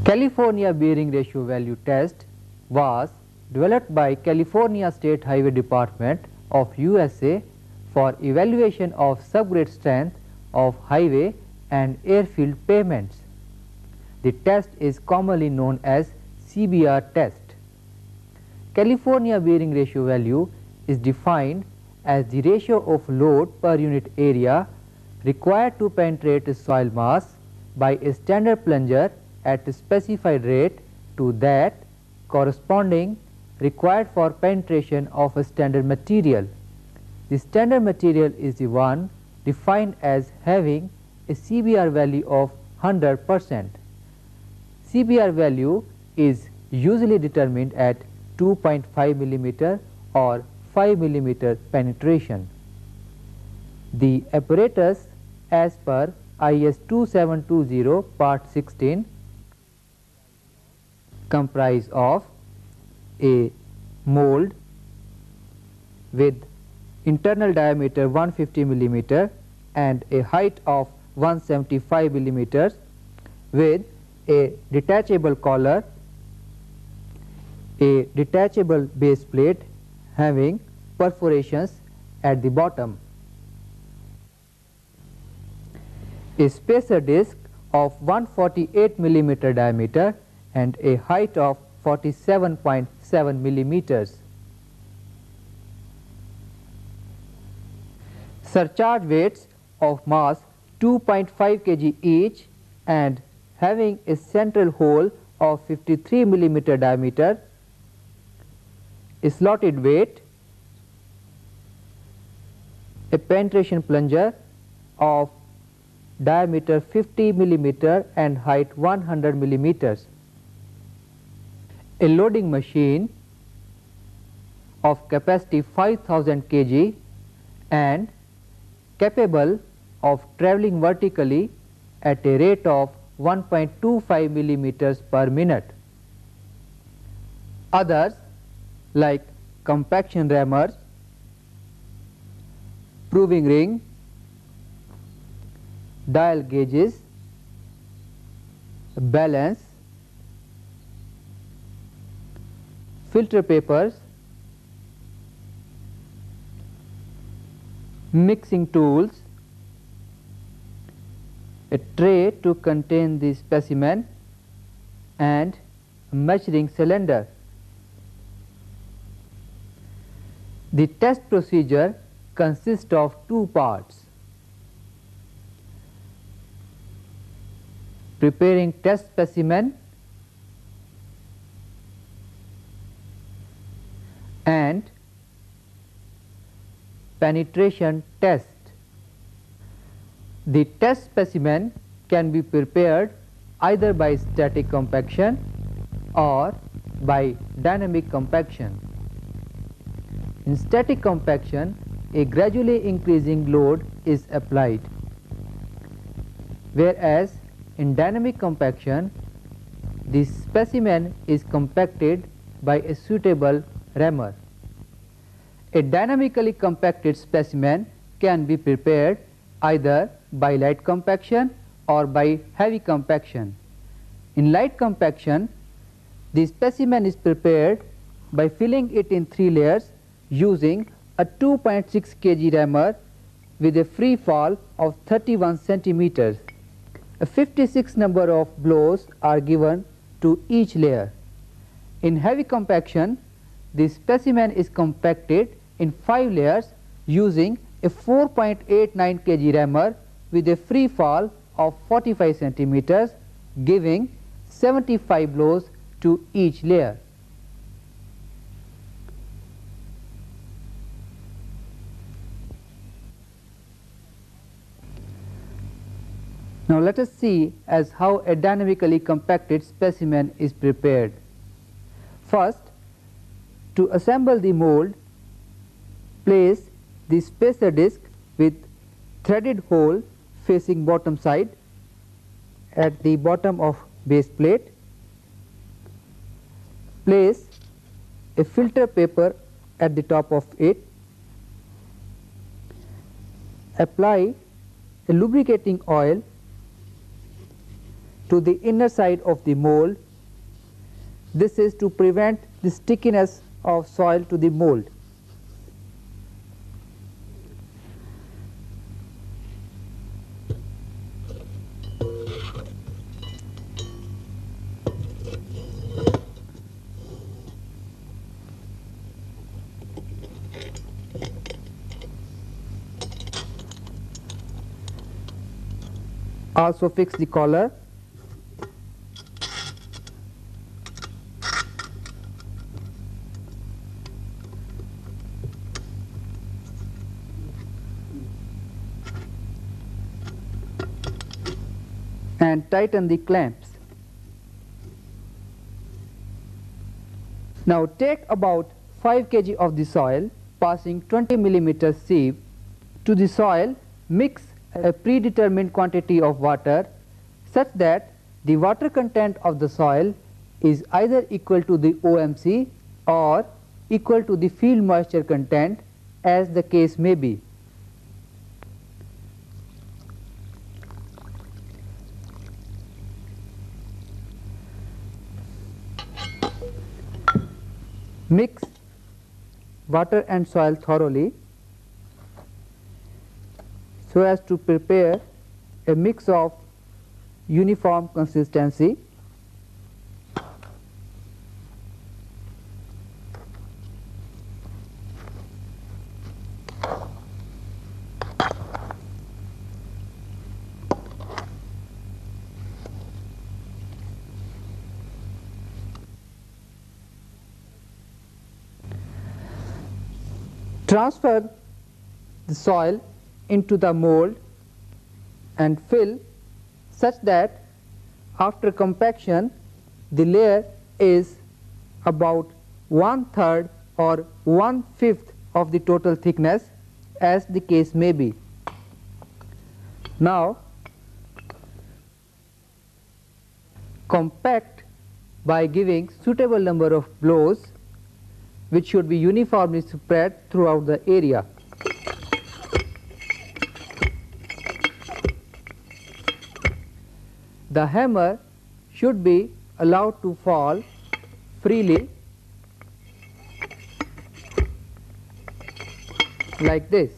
California bearing ratio value test was developed by California State Highway Department of USA for evaluation of subgrade strength of highway and airfield pavements. The test is commonly known as CBR test. California bearing ratio value is defined as the ratio of load per unit area required to penetrate a soil mass by a standard plunger at a specified rate to that corresponding required for penetration of a standard material. The standard material is the one defined as having a CBR value of 100%. CBR value is usually determined at 2.5 mm or 5 mm penetration. The apparatus as per IS 2720 part 16 comprise of a mold with internal diameter 150 mm and a height of 175 mm with a detachable collar, a detachable base plate having perforations at the bottom, a spacer disc of 148 mm diameter and a height of 47.7 millimeters. Surcharge weights of mass 2.5 kg each and having a central hole of 53 mm diameter, a slotted weight, a penetration plunger of diameter 50 mm and height 100 millimeters, a loading machine of capacity 5000 kg and capable of travelling vertically at a rate of 1.25 millimeters per minute. Others like compaction rammers, proving ring, dial gauges, balance, filter papers, mixing tools, a tray to contain the specimen and a measuring cylinder. The test procedure consists of two parts: preparing test specimen and penetration test. The test specimen can be prepared either by static compaction or by dynamic compaction. In static compaction, a gradually increasing load is applied, whereas in dynamic compaction, the specimen is compacted by a suitable rammer. A dynamically compacted specimen can be prepared either by light compaction or by heavy compaction. In light compaction, the specimen is prepared by filling it in 3 layers using a 2.6 kg rammer with a free fall of 31 centimeters. A 56 number of blows are given to each layer. In heavy compaction, the specimen is compacted in 5 layers using a 4.89 kg rammer with a free fall of 45 centimeters, giving 75 blows to each layer. Now let us see as how a dynamically compacted specimen is prepared. First, to assemble the mold, place the spacer disc with threaded hole facing bottom side at the bottom of base plate. Place a filter paper at the top of it. Apply a lubricating oil to the inner side of the mold. This is to prevent the stickiness of soil to the mold. Also fix the collar. And tighten the clamps. Now take about 5 kg of the soil, passing 20 mm sieve to the soil. Mix a predetermined quantity of water such that the water content of the soil is either equal to the OMC or equal to the field moisture content, as the case may be. Mix water and soil thoroughly so as to prepare a mix of uniform consistency. Transfer the soil into the mold and fill such that after compaction the layer is about 1/3 or 1/5 of the total thickness, as the case may be. Now compact by giving suitable number of blows, which should be uniformly spread throughout the area. The hammer should be allowed to fall freely like this.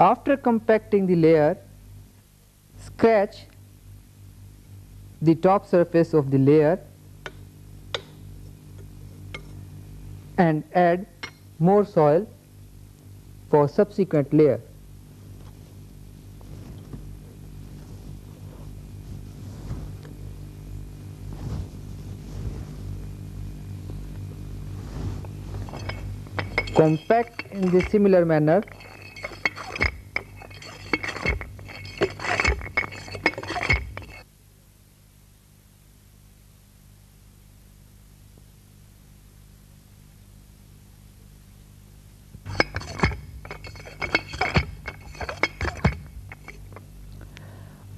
After compacting the layer, scratch the top surface of the layer and add more soil for subsequent layer. Compact in the similar manner.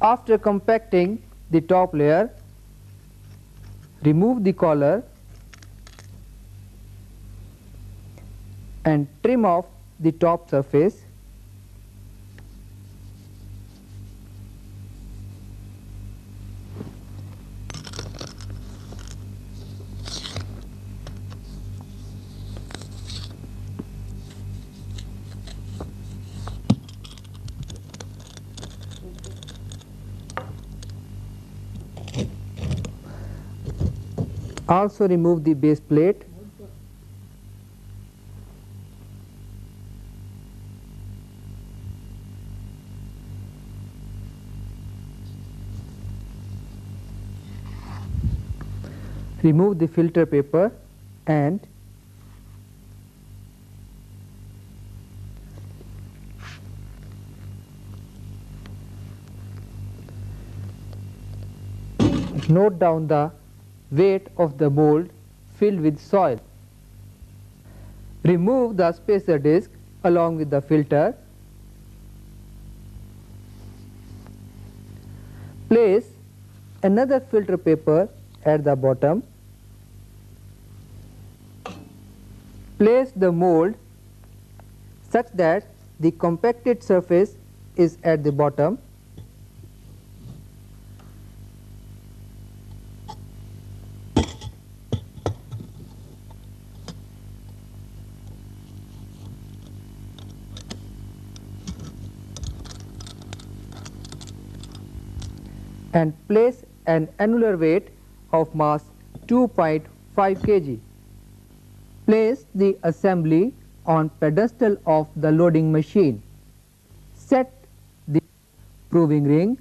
After compacting the top layer, remove the collar and trim off the top surface. Also remove the base plate. Remove the filter paper and note down the weight of the mold filled with soil. Remove the spacer disc along with the filter Place another filter paper at the bottom. Place the mold such that the compacted surface is at the bottom. And place an annular weight of mass 2.5 kg. Place the assembly on pedestal of the loading machine. Set the proving ring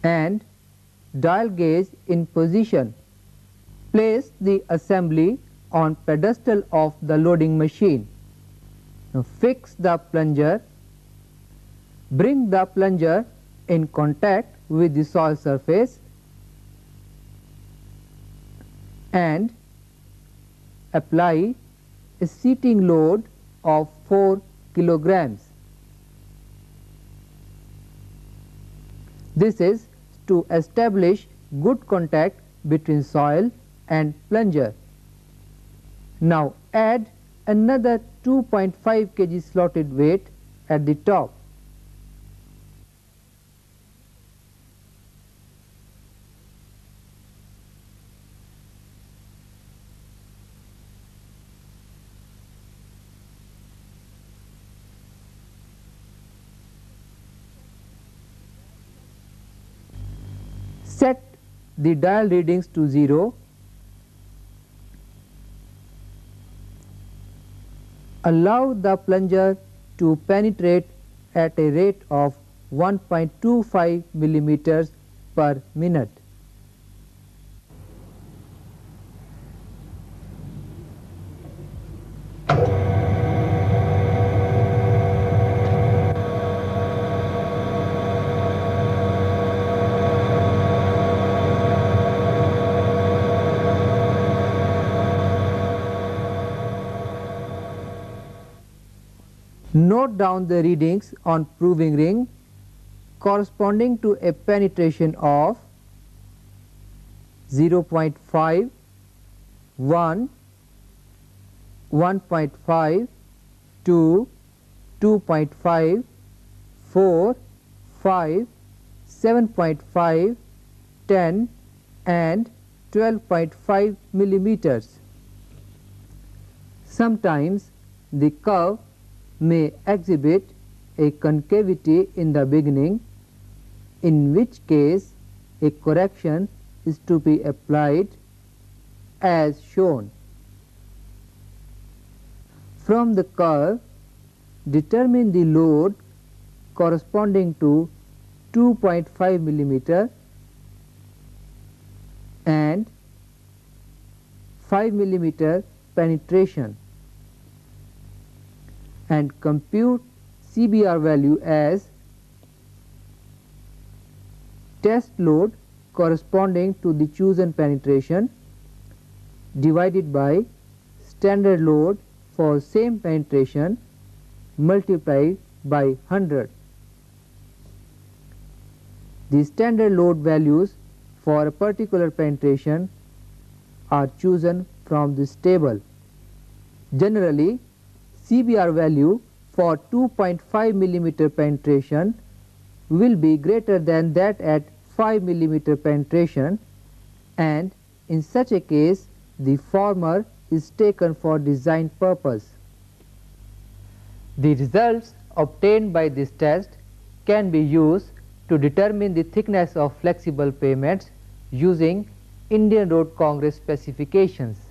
and dial gauge in position. Place the assembly on pedestal of the loading machine. Now fix the plunger. Bring the plunger in contact with the soil surface and apply a seating load of 4 kilograms. This is to establish good contact between soil and plunger. Now add another 2.5 kg slotted weight at the top. Set the dial readings to 0. Allow the plunger to penetrate at a rate of 1.25 millimeters per minute. Note down the readings on proving ring corresponding to a penetration of 0.5, 1, 1.5, 2, 2.5, 4, 5, 7.5, 10 and 12.5 millimeters. Sometimes the curve may exhibit a concavity in the beginning, in which case a correction is to be applied as shown. From the curve, determine the load corresponding to 2.5 millimeter and 5 millimeter penetration, and compute CBR value as test load corresponding to the chosen penetration divided by standard load for same penetration multiplied by 100. The standard load values for a particular penetration are chosen from this table. Generally, CBR value for 2.5 millimeter penetration will be greater than that at 5 millimeter penetration, and in such a case the former is taken for design purpose. The results obtained by this test can be used to determine the thickness of flexible pavements using Indian Road Congress specifications.